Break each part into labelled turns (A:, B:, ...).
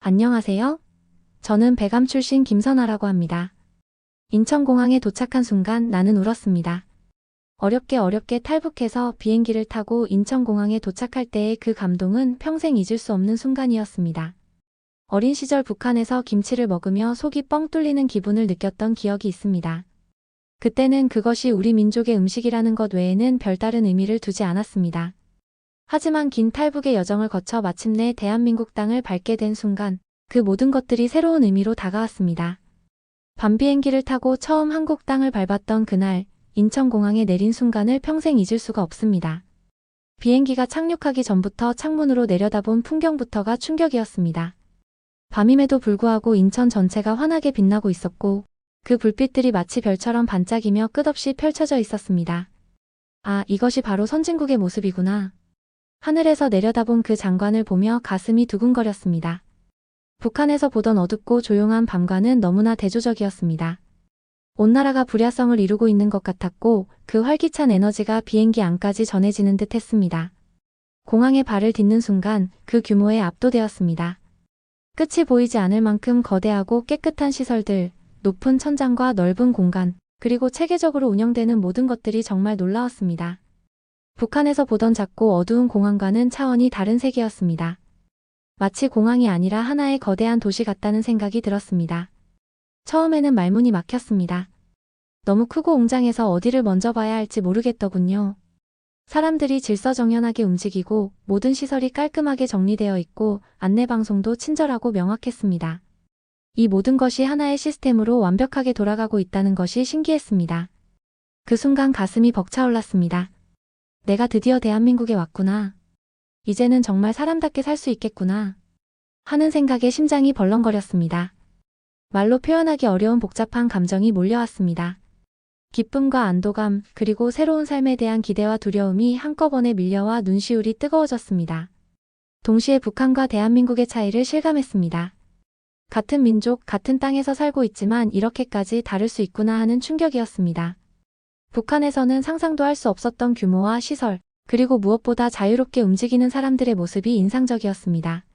A: 안녕하세요. 저는 배감 출신 김선아라고 합니다. 인천공항에 도착한 순간 나는 울었습니다. 어렵게 탈북해서 비행기를 타고 인천공항에 도착할 때의 그 감동은 평생 잊을 수 없는 순간이었습니다. 어린 시절 북한에서 김치를 먹으며 속이 뻥 뚫리는 기분을 느꼈던 기억이 있습니다. 그때는 그것이 우리 민족의 음식이라는 것 외에는 별다른 의미를 두지 않았습니다. 하지만 긴 탈북의 여정을 거쳐 마침내 대한민국 땅을 밟게 된 순간 그 모든 것들이 새로운 의미로 다가왔습니다. 밤 비행기를 타고 처음 한국 땅을 밟았던 그날 인천공항에 내린 순간을 평생 잊을 수가 없습니다. 비행기가 착륙하기 전부터 창문으로 내려다본 풍경부터가 충격이었습니다. 밤임에도 불구하고 인천 전체가 환하게 빛나고 있었고 그 불빛들이 마치 별처럼 반짝이며 끝없이 펼쳐져 있었습니다. 아, 이것이 바로 선진국의 모습이구나. 하늘에서 내려다본 그 장관을 보며 가슴이 두근거렸습니다. 북한에서 보던 어둡고 조용한 밤과는 너무나 대조적이었습니다. 온 나라가 불야성을 이루고 있는 것 같았고 그 활기찬 에너지가 비행기 안까지 전해지는 듯 했습니다. 공항에 발을 딛는 순간 그 규모에 압도되었습니다. 끝이 보이지 않을 만큼 거대하고 깨끗한 시설들, 높은 천장과 넓은 공간, 그리고 체계적으로 운영되는 모든 것들이 정말 놀라웠습니다. 북한에서 보던 작고 어두운 공항과는 차원이 다른 세계였습니다. 마치 공항이 아니라 하나의 거대한 도시 같다는 생각이 들었습니다. 처음에는 말문이 막혔습니다. 너무 크고 웅장해서 어디를 먼저 봐야 할지 모르겠더군요. 사람들이 질서정연하게 움직이고 모든 시설이 깔끔하게 정리되어 있고 안내방송도 친절하고 명확했습니다. 이 모든 것이 하나의 시스템으로 완벽하게 돌아가고 있다는 것이 신기했습니다. 그 순간 가슴이 벅차올랐습니다. 내가 드디어 대한민국에 왔구나. 이제는 정말 사람답게 살 수 있겠구나. 하는 생각에 심장이 벌렁거렸습니다. 말로 표현하기 어려운 복잡한 감정이 몰려왔습니다. 기쁨과 안도감, 그리고 새로운 삶에 대한 기대와 두려움이 한꺼번에 밀려와 눈시울이 뜨거워졌습니다. 동시에 북한과 대한민국의 차이를 실감했습니다. 같은 민족, 같은 땅에서 살고 있지만 이렇게까지 다를 수 있구나 하는 충격이었습니다. 북한에서는 상상도 할 수 없었던 규모와 시설, 그리고 무엇보다 자유롭게 움직이는 사람들의 모습이 인상적이었습니다.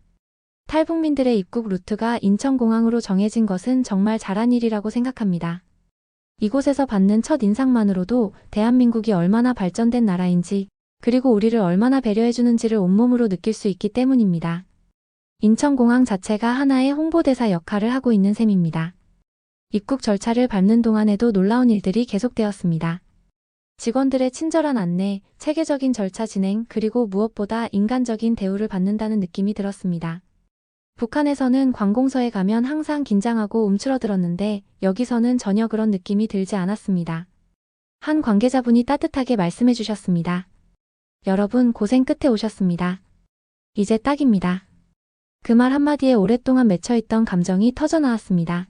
A: 탈북민들의 입국 루트가 인천공항으로 정해진 것은 정말 잘한 일이라고 생각합니다. 이곳에서 받는 첫 인상만으로도 대한민국이 얼마나 발전된 나라인지, 그리고 우리를 얼마나 배려해주는지를 온몸으로 느낄 수 있기 때문입니다. 인천공항 자체가 하나의 홍보대사 역할을 하고 있는 셈입니다. 입국 절차를 밟는 동안에도 놀라운 일들이 계속되었습니다. 직원들의 친절한 안내, 체계적인 절차 진행, 그리고 무엇보다 인간적인 대우를 받는다는 느낌이 들었습니다. 북한에서는 관공서에 가면 항상 긴장하고 움츠러들었는데 여기서는 전혀 그런 느낌이 들지 않았습니다. 한 관계자분이 따뜻하게 말씀해 주셨습니다. 여러분 고생 끝에 오셨습니다. 이제 딱입니다. 그 말 한마디에 오랫동안 맺혀있던 감정이 터져나왔습니다.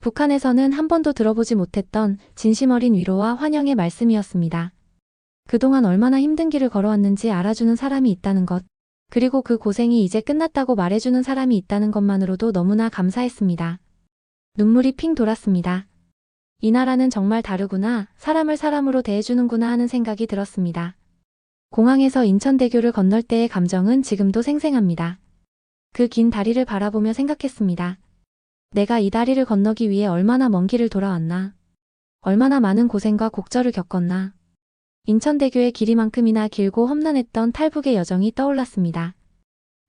A: 북한에서는 한 번도 들어보지 못했던 진심 어린 위로와 환영의 말씀이었습니다. 그동안 얼마나 힘든 길을 걸어왔는지 알아주는 사람이 있다는 것, 그리고 그 고생이 이제 끝났다고 말해주는 사람이 있다는 것만으로도 너무나 감사했습니다. 눈물이 핑 돌았습니다. 이 나라는 정말 다르구나, 사람을 사람으로 대해주는구나 하는 생각이 들었습니다. 공항에서 인천대교를 건널 때의 감정은 지금도 생생합니다. 그 긴 다리를 바라보며 생각했습니다. 내가 이 다리를 건너기 위해 얼마나 먼 길을 돌아왔나. 얼마나 많은 고생과 곡절을 겪었나. 인천대교의 길이만큼이나 길고 험난했던 탈북의 여정이 떠올랐습니다.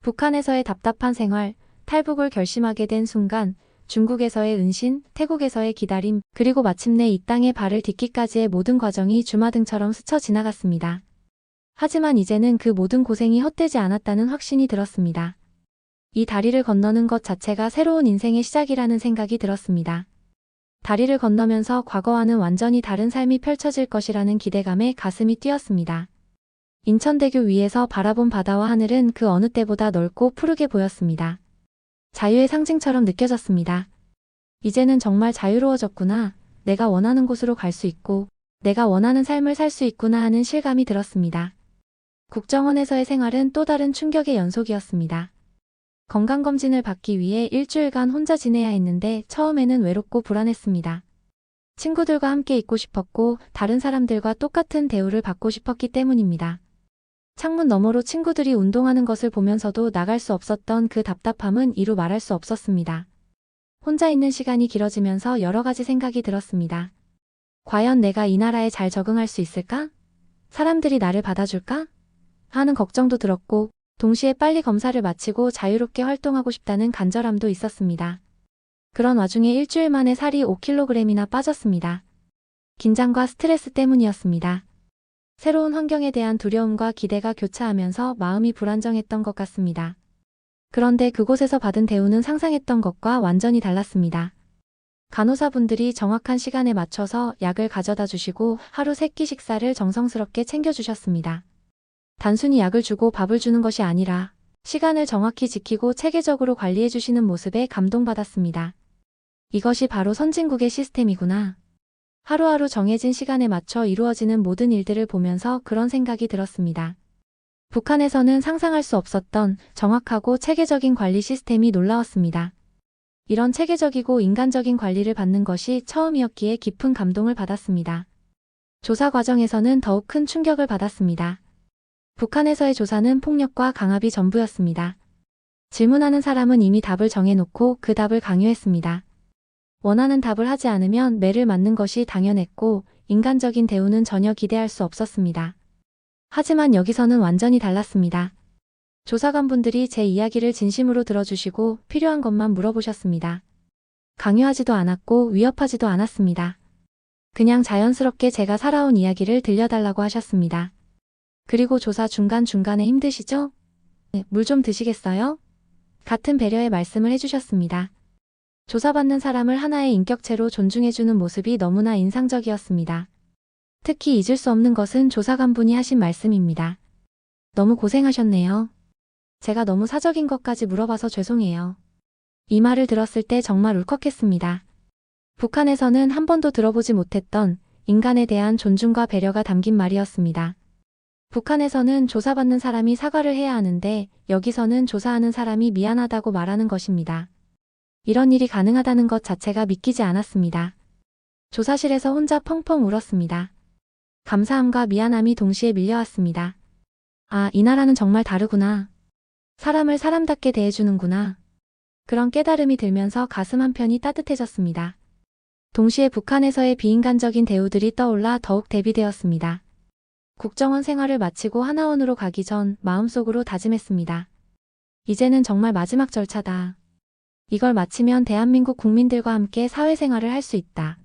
A: 북한에서의 답답한 생활, 탈북을 결심하게 된 순간, 중국에서의 은신, 태국에서의 기다림, 그리고 마침내 이 땅에 발을 딛기까지의 모든 과정이 주마등처럼 스쳐 지나갔습니다. 하지만 이제는 그 모든 고생이 헛되지 않았다는 확신이 들었습니다. 이 다리를 건너는 것 자체가 새로운 인생의 시작이라는 생각이 들었습니다. 다리를 건너면서 과거와는 완전히 다른 삶이 펼쳐질 것이라는 기대감에 가슴이 뛰었습니다. 인천대교 위에서 바라본 바다와 하늘은 그 어느 때보다 넓고 푸르게 보였습니다. 자유의 상징처럼 느껴졌습니다. 이제는 정말 자유로워졌구나, 내가 원하는 곳으로 갈 수 있고, 내가 원하는 삶을 살 수 있구나 하는 실감이 들었습니다. 국정원에서의 생활은 또 다른 충격의 연속이었습니다. 건강검진을 받기 위해 일주일간 혼자 지내야 했는데 처음에는 외롭고 불안했습니다. 친구들과 함께 있고 싶었고 다른 사람들과 똑같은 대우를 받고 싶었기 때문입니다. 창문 너머로 친구들이 운동하는 것을 보면서도 나갈 수 없었던 그 답답함은 이루 말할 수 없었습니다. 혼자 있는 시간이 길어지면서 여러 가지 생각이 들었습니다. 과연 내가 이 나라에 잘 적응할 수 있을까? 사람들이 나를 받아줄까? 하는 걱정도 들었고, 동시에 빨리 검사를 마치고 자유롭게 활동하고 싶다는 간절함도 있었습니다. 그런 와중에 일주일 만에 살이 5kg이나 빠졌습니다. 긴장과 스트레스 때문이었습니다. 새로운 환경에 대한 두려움과 기대가 교차하면서 마음이 불안정했던 것 같습니다. 그런데 그곳에서 받은 대우는 상상했던 것과 완전히 달랐습니다. 간호사분들이 정확한 시간에 맞춰서 약을 가져다 주시고 하루 3끼 식사를 정성스럽게 챙겨주셨습니다. 단순히 약을 주고 밥을 주는 것이 아니라 시간을 정확히 지키고 체계적으로 관리해 주시는 모습에 감동받았습니다. 이것이 바로 선진국의 시스템이구나. 하루하루 정해진 시간에 맞춰 이루어지는 모든 일들을 보면서 그런 생각이 들었습니다. 북한에서는 상상할 수 없었던 정확하고 체계적인 관리 시스템이 놀라웠습니다. 이런 체계적이고 인간적인 관리를 받는 것이 처음이었기에 깊은 감동을 받았습니다. 조사 과정에서는 더욱 큰 충격을 받았습니다. 북한에서의 조사는 폭력과 강압이 전부였습니다. 질문하는 사람은 이미 답을 정해놓고 그 답을 강요했습니다. 원하는 답을 하지 않으면 매를 맞는 것이 당연했고 인간적인 대우는 전혀 기대할 수 없었습니다. 하지만 여기서는 완전히 달랐습니다. 조사관분들이 제 이야기를 진심으로 들어주시고 필요한 것만 물어보셨습니다. 강요하지도 않았고 위협하지도 않았습니다. 그냥 자연스럽게 제가 살아온 이야기를 들려달라고 하셨습니다. 그리고 조사 중간중간에 힘드시죠? 네, 물 좀 드시겠어요? 같은 배려의 말씀을 해주셨습니다. 조사받는 사람을 하나의 인격체로 존중해주는 모습이 너무나 인상적이었습니다. 특히 잊을 수 없는 것은 조사관분이 하신 말씀입니다. 너무 고생하셨네요. 제가 너무 사적인 것까지 물어봐서 죄송해요. 이 말을 들었을 때 정말 울컥했습니다. 북한에서는 한 번도 들어보지 못했던 인간에 대한 존중과 배려가 담긴 말이었습니다. 북한에서는 조사받는 사람이 사과를 해야 하는데 여기서는 조사하는 사람이 미안하다고 말하는 것입니다. 이런 일이 가능하다는 것 자체가 믿기지 않았습니다. 조사실에서 혼자 펑펑 울었습니다. 감사함과 미안함이 동시에 밀려왔습니다. 아, 이 나라는 정말 다르구나. 사람을 사람답게 대해주는구나. 그런 깨달음이 들면서 가슴 한편이 따뜻해졌습니다. 동시에 북한에서의 비인간적인 대우들이 떠올라 더욱 대비되었습니다. 국정원 생활을 마치고 하나원으로 가기 전 마음속으로 다짐했습니다. 이제는 정말 마지막 절차다. 이걸 마치면 대한민국 국민들과 함께 사회생활을 할 수 있다.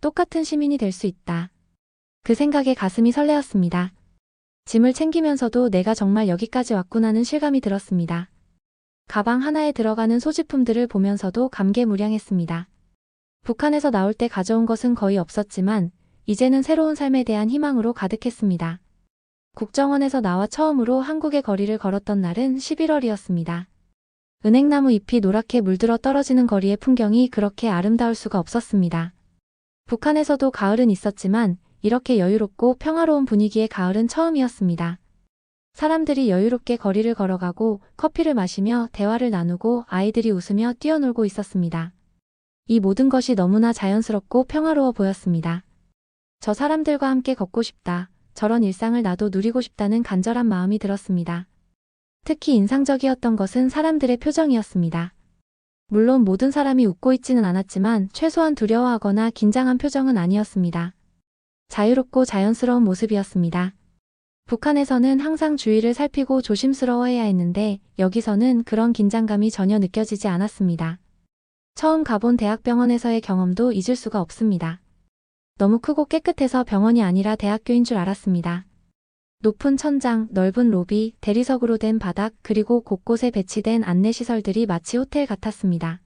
A: 똑같은 시민이 될 수 있다. 그 생각에 가슴이 설레었습니다. 짐을 챙기면서도 내가 정말 여기까지 왔구나는 실감이 들었습니다. 가방 하나에 들어가는 소지품들을 보면서도 감개무량했습니다. 북한에서 나올 때 가져온 것은 거의 없었지만 이제는 새로운 삶에 대한 희망으로 가득했습니다. 국정원에서 나와 처음으로 한국의 거리를 걸었던 날은 11월이었습니다. 은행나무 잎이 노랗게 물들어 떨어지는 거리의 풍경이 그렇게 아름다울 수가 없었습니다. 북한에서도 가을은 있었지만 이렇게 여유롭고 평화로운 분위기의 가을은 처음이었습니다. 사람들이 여유롭게 거리를 걸어가고 커피를 마시며 대화를 나누고 아이들이 웃으며 뛰어놀고 있었습니다. 이 모든 것이 너무나 자연스럽고 평화로워 보였습니다. 저 사람들과 함께 걷고 싶다. 저런 일상을 나도 누리고 싶다는 간절한 마음이 들었습니다. 특히 인상적이었던 것은 사람들의 표정이었습니다. 물론 모든 사람이 웃고 있지는 않았지만 최소한 두려워하거나 긴장한 표정은 아니었습니다. 자유롭고 자연스러운 모습이었습니다. 북한에서는 항상 주위를 살피고 조심스러워해야 했는데 여기서는 그런 긴장감이 전혀 느껴지지 않았습니다. 처음 가본 대학병원에서의 경험도 잊을 수가 없습니다. 너무 크고 깨끗해서 병원이 아니라 대학교인 줄 알았습니다. 높은 천장, 넓은 로비, 대리석으로 된 바닥, 그리고 곳곳에 배치된 안내시설들이 마치 호텔 같았습니다.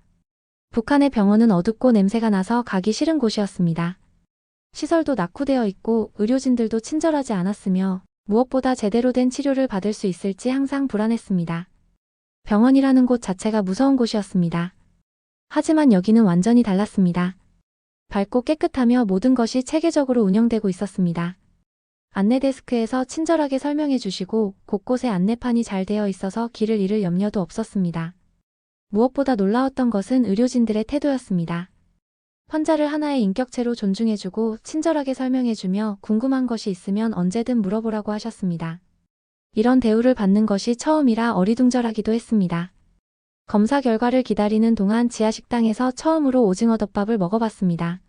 A: 북한의 병원은 어둡고 냄새가 나서 가기 싫은 곳이었습니다. 시설도 낙후되어 있고 의료진들도 친절하지 않았으며 무엇보다 제대로 된 치료를 받을 수 있을지 항상 불안했습니다. 병원이라는 곳 자체가 무서운 곳이었습니다. 하지만 여기는 완전히 달랐습니다. 밝고 깨끗하며 모든 것이 체계적으로 운영되고 있었습니다. 안내 데스크에서 친절하게 설명해 주시고 곳곳에 안내판이 잘 되어 있어서 길을 잃을 염려도 없었습니다. 무엇보다 놀라웠던 것은 의료진들의 태도였습니다. 환자를 하나의 인격체로 존중해주고 친절하게 설명해주며 궁금한 것이 있으면 언제든 물어보라고 하셨습니다. 이런 대우를 받는 것이 처음이라 어리둥절하기도 했습니다. 검사 결과를 기다리는 동안 지하 식당에서 처음으로 오징어 덮밥을 먹어봤습니다.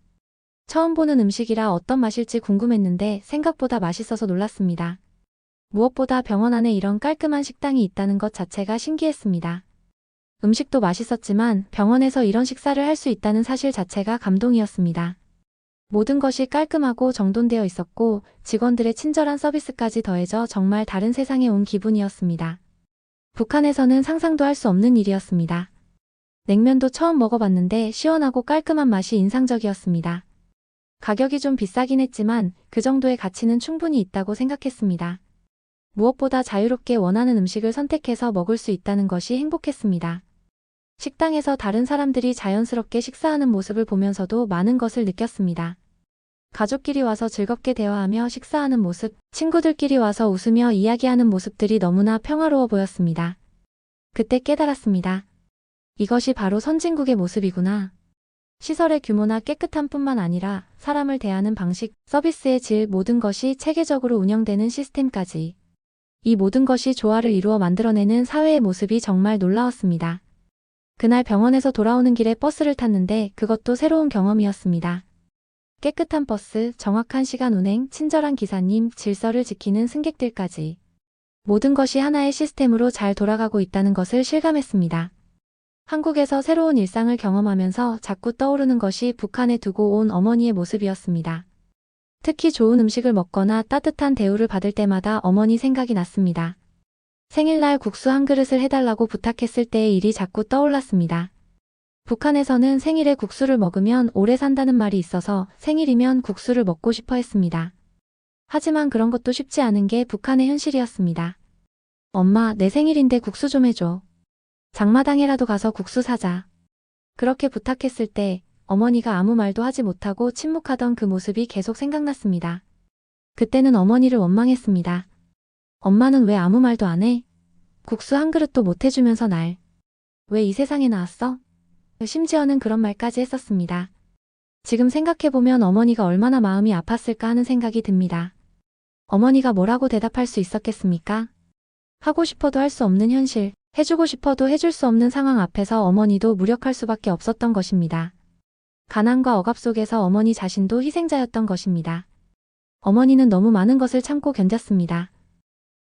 A: 처음 보는 음식이라 어떤 맛일지 궁금했는데 생각보다 맛있어서 놀랐습니다. 무엇보다 병원 안에 이런 깔끔한 식당이 있다는 것 자체가 신기했습니다. 음식도 맛있었지만 병원에서 이런 식사를 할 수 있다는 사실 자체가 감동이었습니다. 모든 것이 깔끔하고 정돈되어 있었고 직원들의 친절한 서비스까지 더해져 정말 다른 세상에 온 기분이었습니다. 북한에서는 상상도 할 수 없는 일이었습니다. 냉면도 처음 먹어봤는데 시원하고 깔끔한 맛이 인상적이었습니다. 가격이 좀 비싸긴 했지만 그 정도의 가치는 충분히 있다고 생각했습니다. 무엇보다 자유롭게 원하는 음식을 선택해서 먹을 수 있다는 것이 행복했습니다. 식당에서 다른 사람들이 자연스럽게 식사하는 모습을 보면서도 많은 것을 느꼈습니다. 가족끼리 와서 즐겁게 대화하며 식사하는 모습, 친구들끼리 와서 웃으며 이야기하는 모습들이 너무나 평화로워 보였습니다. 그때 깨달았습니다. 이것이 바로 선진국의 모습이구나. 시설의 규모나 깨끗함 뿐만 아니라 사람을 대하는 방식, 서비스의 질 모든 것이 체계적으로 운영되는 시스템까지. 이 모든 것이 조화를 이루어 만들어내는 사회의 모습이 정말 놀라웠습니다. 그날 병원에서 돌아오는 길에 버스를 탔는데 그것도 새로운 경험이었습니다. 깨끗한 버스, 정확한 시간 운행, 친절한 기사님, 질서를 지키는 승객들까지. 모든 것이 하나의 시스템으로 잘 돌아가고 있다는 것을 실감했습니다. 한국에서 새로운 일상을 경험하면서 자꾸 떠오르는 것이 북한에 두고 온 어머니의 모습이었습니다. 특히 좋은 음식을 먹거나 따뜻한 대우를 받을 때마다 어머니 생각이 났습니다. 생일날 국수 한 그릇을 해달라고 부탁했을 때의 일이 자꾸 떠올랐습니다. 북한에서는 생일에 국수를 먹으면 오래 산다는 말이 있어서 생일이면 국수를 먹고 싶어 했습니다. 하지만 그런 것도 쉽지 않은 게 북한의 현실이었습니다. 엄마, 내 생일인데 국수 좀 해줘. 장마당에라도 가서 국수 사자. 그렇게 부탁했을 때 어머니가 아무 말도 하지 못하고 침묵하던 그 모습이 계속 생각났습니다. 그때는 어머니를 원망했습니다. 엄마는 왜 아무 말도 안 해? 국수 한 그릇도 못 해주면서 날. 왜 이 세상에 나왔어? 심지어는 그런 말까지 했었습니다. 지금 생각해보면 어머니가 얼마나 마음이 아팠을까 하는 생각이 듭니다. 어머니가 뭐라고 대답할 수 있었겠습니까? 하고 싶어도 할 수 없는 현실, 해주고 싶어도 해줄 수 없는 상황 앞에서 어머니도 무력할 수밖에 없었던 것입니다. 가난과 억압 속에서 어머니 자신도 희생자였던 것입니다. 어머니는 너무 많은 것을 참고 견뎠습니다.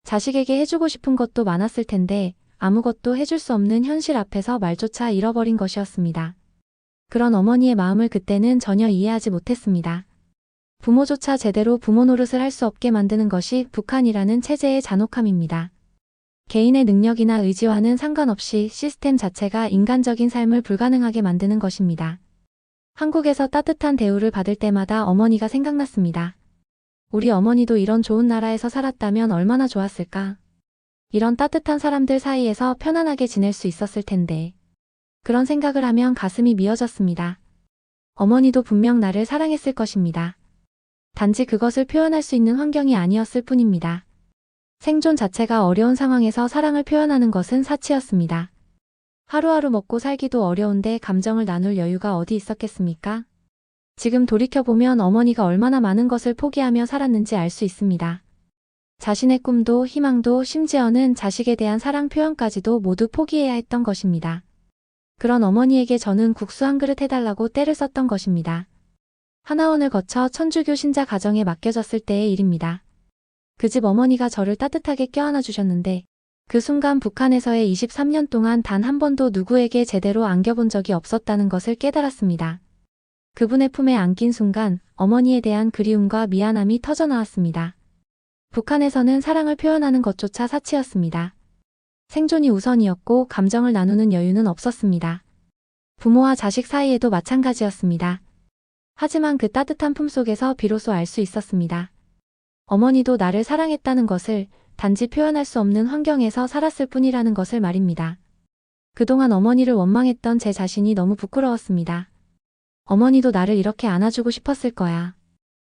A: 자식에게 해주고 싶은 것도 많았을 텐데 아무것도 해줄 수 없는 현실 앞에서 말조차 잃어버린 것이었습니다. 그런 어머니의 마음을 그때는 전혀 이해하지 못했습니다. 부모조차 제대로 부모 노릇을 할 수 없게 만드는 것이 북한이라는 체제의 잔혹함입니다. 개인의 능력이나 의지와는 상관없이 시스템 자체가 인간적인 삶을 불가능하게 만드는 것입니다. 한국에서 따뜻한 대우를 받을 때마다 어머니가 생각났습니다. 우리 어머니도 이런 좋은 나라에서 살았다면 얼마나 좋았을까? 이런 따뜻한 사람들 사이에서 편안하게 지낼 수 있었을 텐데. 그런 생각을 하면 가슴이 미어졌습니다. 어머니도 분명 나를 사랑했을 것입니다. 단지 그것을 표현할 수 있는 환경이 아니었을 뿐입니다. 생존 자체가 어려운 상황에서 사랑을 표현하는 것은 사치였습니다. 하루하루 먹고 살기도 어려운데 감정을 나눌 여유가 어디 있었겠습니까? 지금 돌이켜보면 어머니가 얼마나 많은 것을 포기하며 살았는지 알 수 있습니다. 자신의 꿈도 희망도 심지어는 자식에 대한 사랑 표현까지도 모두 포기해야 했던 것입니다. 그런 어머니에게 저는 국수 한 그릇 해달라고 떼를 썼던 것입니다. 하나원을 거쳐 천주교 신자 가정에 맡겨졌을 때의 일입니다. 그 집 어머니가 저를 따뜻하게 껴안아 주셨는데 그 순간 북한에서의 23년 동안 단 한 번도 누구에게 제대로 안겨본 적이 없었다는 것을 깨달았습니다. 그분의 품에 안긴 순간 어머니에 대한 그리움과 미안함이 터져나왔습니다. 북한에서는 사랑을 표현하는 것조차 사치였습니다. 생존이 우선이었고 감정을 나누는 여유는 없었습니다. 부모와 자식 사이에도 마찬가지였습니다. 하지만 그 따뜻한 품속에서 비로소 알 수 있었습니다. 어머니도 나를 사랑했다는 것을 단지 표현할 수 없는 환경에서 살았을 뿐이라는 것을 말입니다. 그동안 어머니를 원망했던 제 자신이 너무 부끄러웠습니다. 어머니도 나를 이렇게 안아주고 싶었을 거야.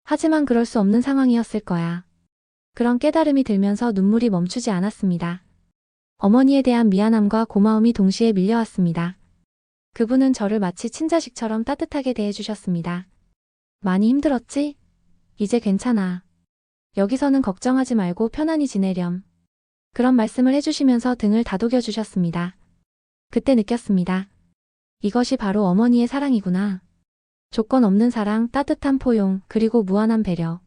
A: 하지만 그럴 수 없는 상황이었을 거야. 그런 깨달음이 들면서 눈물이 멈추지 않았습니다. 어머니에 대한 미안함과 고마움이 동시에 밀려왔습니다. 그분은 저를 마치 친자식처럼 따뜻하게 대해주셨습니다. 많이 힘들었지? 이제 괜찮아. 여기서는 걱정하지 말고 편안히 지내렴. 그런 말씀을 해주시면서 등을 다독여 주셨습니다. 그때 느꼈습니다. 이것이 바로 어머니의 사랑이구나. 조건 없는 사랑, 따뜻한 포용, 그리고 무한한 배려.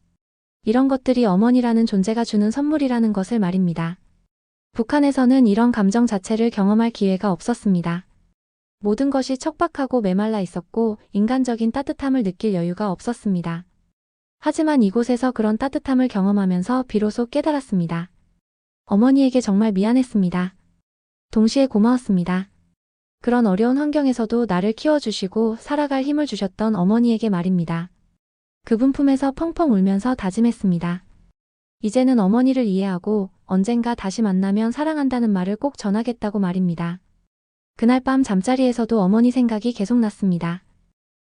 A: 이런 것들이 어머니라는 존재가 주는 선물이라는 것을 말입니다. 북한에서는 이런 감정 자체를 경험할 기회가 없었습니다. 모든 것이 척박하고 메말라 있었고 인간적인 따뜻함을 느낄 여유가 없었습니다. 하지만 이곳에서 그런 따뜻함을 경험하면서 비로소 깨달았습니다. 어머니에게 정말 미안했습니다. 동시에 고마웠습니다. 그런 어려운 환경에서도 나를 키워주시고 살아갈 힘을 주셨던 어머니에게 말입니다. 그분 품에서 펑펑 울면서 다짐했습니다. 이제는 어머니를 이해하고 언젠가 다시 만나면 사랑한다는 말을 꼭 전하겠다고 말입니다. 그날 밤 잠자리에서도 어머니 생각이 계속 났습니다.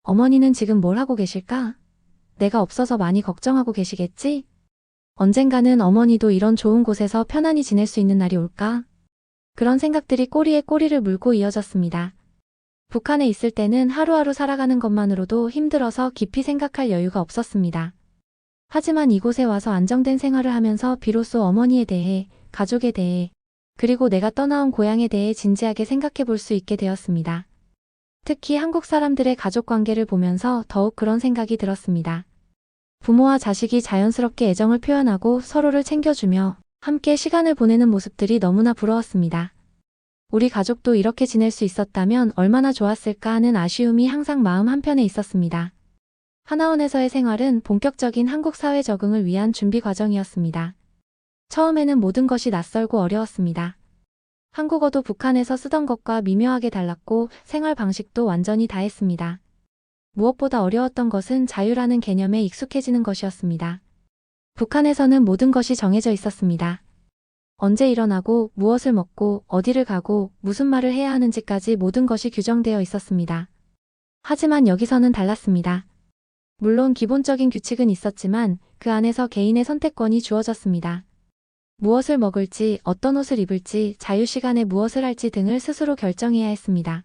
A: 어머니는 지금 뭘 하고 계실까? 내가 없어서 많이 걱정하고 계시겠지? 언젠가는 어머니도 이런 좋은 곳에서 편안히 지낼 수 있는 날이 올까? 그런 생각들이 꼬리에 꼬리를 물고 이어졌습니다. 북한에 있을 때는 하루하루 살아가는 것만으로도 힘들어서 깊이 생각할 여유가 없었습니다. 하지만 이곳에 와서 안정된 생활을 하면서 비로소 어머니에 대해, 가족에 대해, 그리고 내가 떠나온 고향에 대해 진지하게 생각해 볼 수 있게 되었습니다. 특히 한국 사람들의 가족 관계를 보면서 더욱 그런 생각이 들었습니다. 부모와 자식이 자연스럽게 애정을 표현하고 서로를 챙겨주며 함께 시간을 보내는 모습들이 너무나 부러웠습니다. 우리 가족도 이렇게 지낼 수 있었다면 얼마나 좋았을까 하는 아쉬움이 항상 마음 한편에 있었습니다. 하나원에서의 생활은 본격적인 한국 사회 적응을 위한 준비 과정이었습니다. 처음에는 모든 것이 낯설고 어려웠습니다. 한국어도 북한에서 쓰던 것과 미묘하게 달랐고 생활 방식도 완전히 다했습니다. 무엇보다 어려웠던 것은 자유라는 개념에 익숙해지는 것이었습니다. 북한에서는 모든 것이 정해져 있었습니다. 언제 일어나고, 무엇을 먹고, 어디를 가고, 무슨 말을 해야 하는지까지 모든 것이 규정되어 있었습니다. 하지만 여기서는 달랐습니다. 물론 기본적인 규칙은 있었지만 그 안에서 개인의 선택권이 주어졌습니다. 무엇을 먹을지, 어떤 옷을 입을지, 자유시간에 무엇을 할지 등을 스스로 결정해야 했습니다.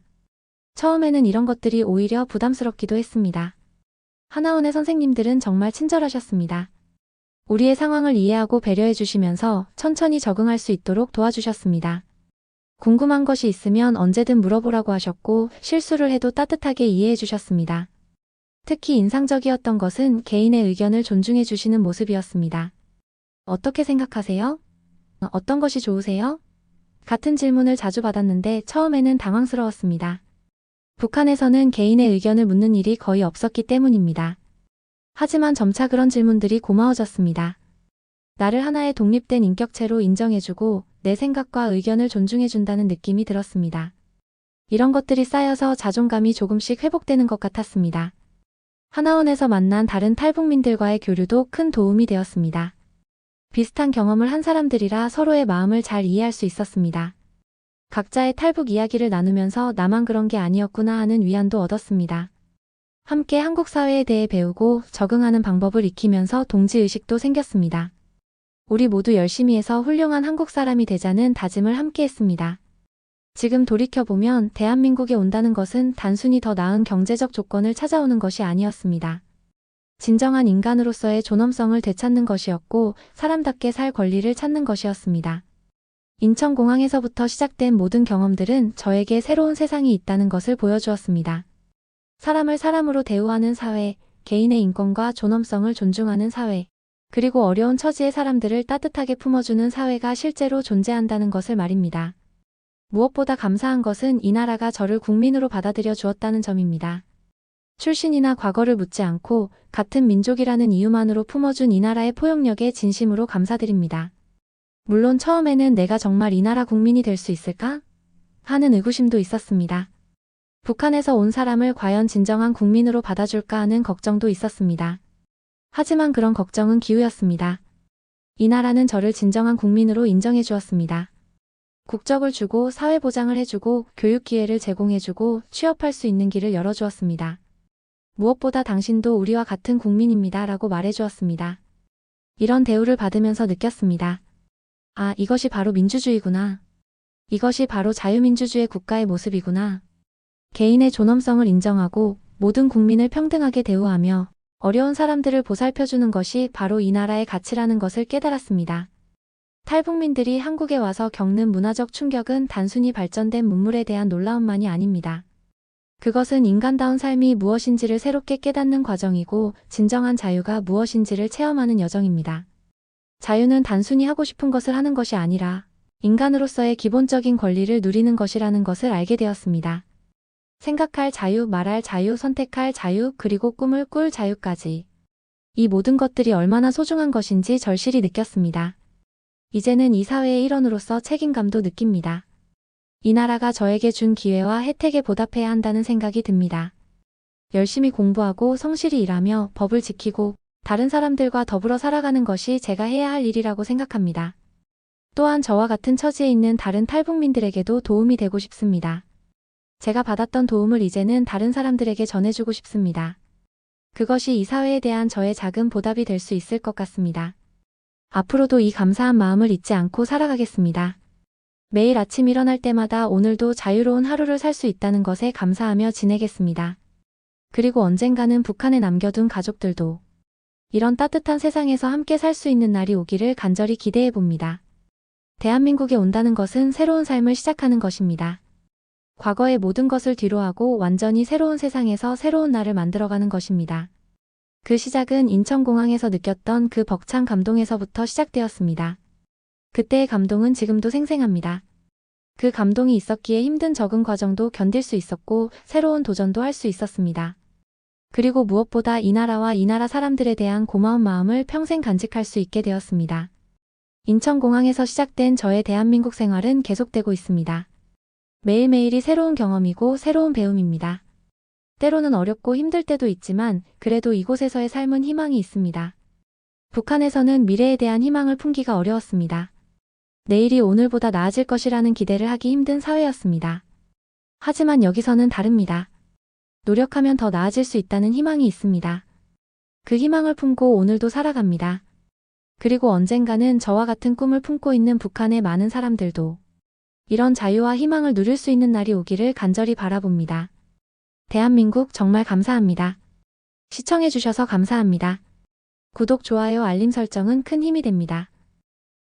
A: 처음에는 이런 것들이 오히려 부담스럽기도 했습니다. 하나원의 선생님들은 정말 친절하셨습니다. 우리의 상황을 이해하고 배려해 주시면서 천천히 적응할 수 있도록 도와주셨습니다. 궁금한 것이 있으면 언제든 물어보라고 하셨고 실수를 해도 따뜻하게 이해해 주셨습니다. 특히 인상적이었던 것은 개인의 의견을 존중해 주시는 모습이었습니다. 어떻게 생각하세요? 어떤 것이 좋으세요? 같은 질문을 자주 받았는데 처음에는 당황스러웠습니다. 북한에서는 개인의 의견을 묻는 일이 거의 없었기 때문입니다. 하지만 점차 그런 질문들이 고마워졌습니다. 나를 하나의 독립된 인격체로 인정해주고 내 생각과 의견을 존중해준다는 느낌이 들었습니다. 이런 것들이 쌓여서 자존감이 조금씩 회복되는 것 같았습니다. 하나원에서 만난 다른 탈북민들과의 교류도 큰 도움이 되었습니다. 비슷한 경험을 한 사람들이라 서로의 마음을 잘 이해할 수 있었습니다. 각자의 탈북 이야기를 나누면서 나만 그런 게 아니었구나 하는 위안도 얻었습니다. 함께 한국 사회에 대해 배우고 적응하는 방법을 익히면서 동지의식도 생겼습니다. 우리 모두 열심히 해서 훌륭한 한국 사람이 되자는 다짐을 함께 했습니다. 지금 돌이켜보면 대한민국에 온다는 것은 단순히 더 나은 경제적 조건을 찾아오는 것이 아니었습니다. 진정한 인간으로서의 존엄성을 되찾는 것이었고 사람답게 살 권리를 찾는 것이었습니다. 인천공항에서부터 시작된 모든 경험들은 저에게 새로운 세상이 있다는 것을 보여주었습니다. 사람을 사람으로 대우하는 사회, 개인의 인권과 존엄성을 존중하는 사회, 그리고 어려운 처지의 사람들을 따뜻하게 품어주는 사회가 실제로 존재한다는 것을 말입니다. 무엇보다 감사한 것은 이 나라가 저를 국민으로 받아들여 주었다는 점입니다. 출신이나 과거를 묻지 않고 같은 민족이라는 이유만으로 품어준 이 나라의 포용력에 진심으로 감사드립니다. 물론 처음에는 내가 정말 이 나라 국민이 될 수 있을까? 하는 의구심도 있었습니다. 북한에서 온 사람을 과연 진정한 국민으로 받아줄까 하는 걱정도 있었습니다. 하지만 그런 걱정은 기우였습니다. 이 나라는 저를 진정한 국민으로 인정해 주었습니다. 국적을 주고 사회보장을 해주고 교육 기회를 제공해주고 취업할 수 있는 길을 열어주었습니다. 무엇보다 당신도 우리와 같은 국민입니다 라고 말해주었습니다. 이런 대우를 받으면서 느꼈습니다. 아, 이것이 바로 민주주의구나. 이것이 바로 자유민주주의 국가의 모습이구나. 개인의 존엄성을 인정하고 모든 국민을 평등하게 대우하며 어려운 사람들을 보살펴주는 것이 바로 이 나라의 가치라는 것을 깨달았습니다. 탈북민들이 한국에 와서 겪는 문화적 충격은 단순히 발전된 문물에 대한 놀라움만이 아닙니다. 그것은 인간다운 삶이 무엇인지를 새롭게 깨닫는 과정이고 진정한 자유가 무엇인지를 체험하는 여정입니다. 자유는 단순히 하고 싶은 것을 하는 것이 아니라 인간으로서의 기본적인 권리를 누리는 것이라는 것을 알게 되었습니다. 생각할 자유, 말할 자유, 선택할 자유, 그리고 꿈을 꿀 자유까지. 이 모든 것들이 얼마나 소중한 것인지 절실히 느꼈습니다. 이제는 이 사회의 일원으로서 책임감도 느낍니다. 이 나라가 저에게 준 기회와 혜택에 보답해야 한다는 생각이 듭니다. 열심히 공부하고 성실히 일하며 법을 지키고 다른 사람들과 더불어 살아가는 것이 제가 해야 할 일이라고 생각합니다. 또한 저와 같은 처지에 있는 다른 탈북민들에게도 도움이 되고 싶습니다. 제가 받았던 도움을 이제는 다른 사람들에게 전해주고 싶습니다. 그것이 이 사회에 대한 저의 작은 보답이 될 수 있을 것 같습니다. 앞으로도 이 감사한 마음을 잊지 않고 살아가겠습니다. 매일 아침 일어날 때마다 오늘도 자유로운 하루를 살 수 있다는 것에 감사하며 지내겠습니다. 그리고 언젠가는 북한에 남겨둔 가족들도 이런 따뜻한 세상에서 함께 살 수 있는 날이 오기를 간절히 기대해 봅니다. 대한민국에 온다는 것은 새로운 삶을 시작하는 것입니다. 과거의 모든 것을 뒤로하고 완전히 새로운 세상에서 새로운 나를 만들어가는 것입니다. 그 시작은 인천공항에서 느꼈던 그 벅찬 감동에서부터 시작되었습니다. 그때의 감동은 지금도 생생합니다. 그 감동이 있었기에 힘든 적응 과정도 견딜 수 있었고 새로운 도전도 할 수 있었습니다. 그리고 무엇보다 이 나라와 이 나라 사람들에 대한 고마운 마음을 평생 간직할 수 있게 되었습니다. 인천공항에서 시작된 저의 대한민국 생활은 계속되고 있습니다. 매일매일이 새로운 경험이고 새로운 배움입니다. 때로는 어렵고 힘들 때도 있지만 그래도 이곳에서의 삶은 희망이 있습니다. 북한에서는 미래에 대한 희망을 품기가 어려웠습니다. 내일이 오늘보다 나아질 것이라는 기대를 하기 힘든 사회였습니다. 하지만 여기서는 다릅니다. 노력하면 더 나아질 수 있다는 희망이 있습니다. 그 희망을 품고 오늘도 살아갑니다. 그리고 언젠가는 저와 같은 꿈을 품고 있는 북한의 많은 사람들도 이런 자유와 희망을 누릴 수 있는 날이 오기를 간절히 바라봅니다. 대한민국 정말 감사합니다. 시청해주셔서 감사합니다. 구독, 좋아요, 알림 설정은 큰 힘이 됩니다.